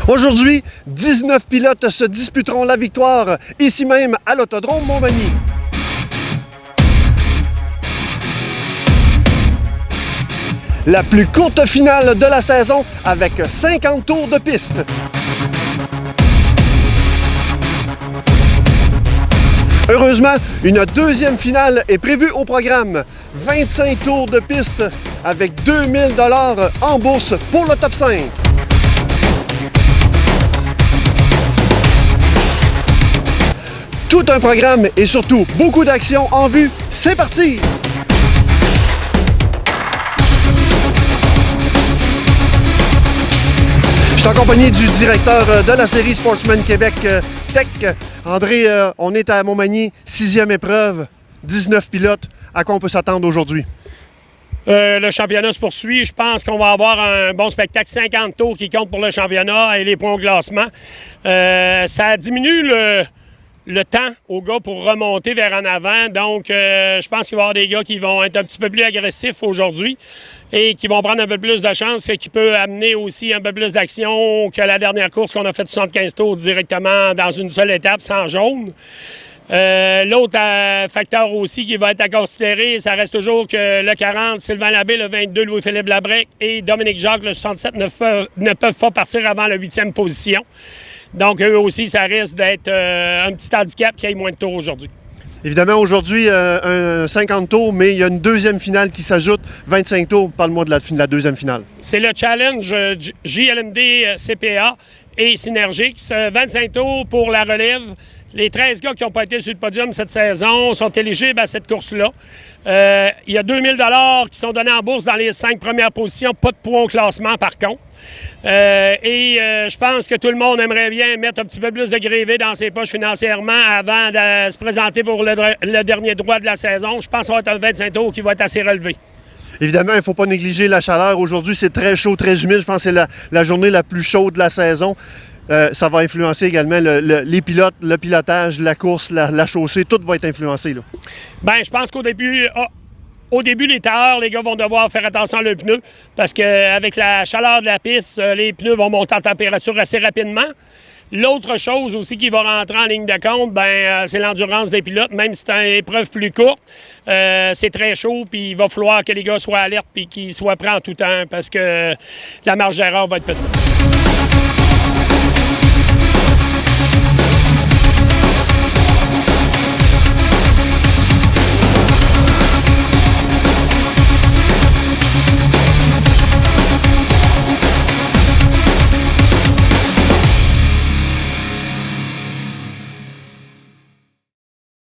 Aujourd'hui, 19 pilotes se disputeront la victoire, ici même à l'Autodrome Montmagny. La plus courte finale de la saison avec 50 tours de piste. Heureusement, une deuxième finale est prévue au programme. 25 tours de piste avec 2000 $ en bourse pour le top 5. Tout un programme et surtout beaucoup d'actions en vue. C'est parti! Je suis en compagnie du directeur de la série Sportsman Québec Tech. André, on est à Montmagny, 6e épreuve, 19 pilotes. À quoi on peut s'attendre aujourd'hui? Le championnat se poursuit. Je pense qu'on va avoir un bon spectacle. 50 tours qui comptent pour le championnat et les points au classement. Ça diminue le temps aux gars pour remonter vers en avant. Donc, je pense qu'il va y avoir des gars qui vont être un petit peu plus agressifs aujourd'hui et qui vont prendre un peu plus de chance, ce qui peut amener aussi un peu plus d'action que la dernière course qu'on a fait 75 tours directement dans une seule étape sans jaune. L'autre facteur aussi qui va être à considérer, ça reste toujours que le 40, Sylvain Labbé, le 22, Louis-Philippe Labrec et Dominique Jacques, le 67, ne peuvent pas partir avant la 8e position. Donc, eux aussi, ça risque d'être un petit handicap qui ait moins de tours aujourd'hui. Évidemment, aujourd'hui, un 50 tours, mais il y a une deuxième finale qui s'ajoute. 25 tours, parle-moi de la deuxième finale. C'est le challenge JLMD CPA et Synergix. 25 tours pour la relève. Les 13 gars qui n'ont pas été sur le podium cette saison sont éligibles à cette course-là. Il y a 2000 $ qui sont donnés en bourse dans les 5 premières positions. Pas de points au classement, par contre. Je pense que tout le monde aimerait bien mettre un petit peu plus de grévé dans ses poches financièrement avant de se présenter pour le dernier droit de la saison. Je pense que ça va être un 25 tours qui va être assez relevé. Évidemment, il ne faut pas négliger la chaleur. Aujourd'hui, c'est très chaud, très humide. Je pense que c'est la journée la plus chaude de la saison. Ça va influencer également les pilotes, le pilotage, la course, la chaussée. Tout va être influencé, là. Bien, je pense qu'au début... Au début, les tailleurs, les gars vont devoir faire attention à leurs pneus parce qu'avec la chaleur de la piste, les pneus vont monter en température assez rapidement. L'autre chose aussi qui va rentrer en ligne de compte, c'est l'endurance des pilotes. Même si c'est une épreuve plus courte, c'est très chaud, puis il va falloir que les gars soient alertes et qu'ils soient prêts en tout temps parce que la marge d'erreur va être petite.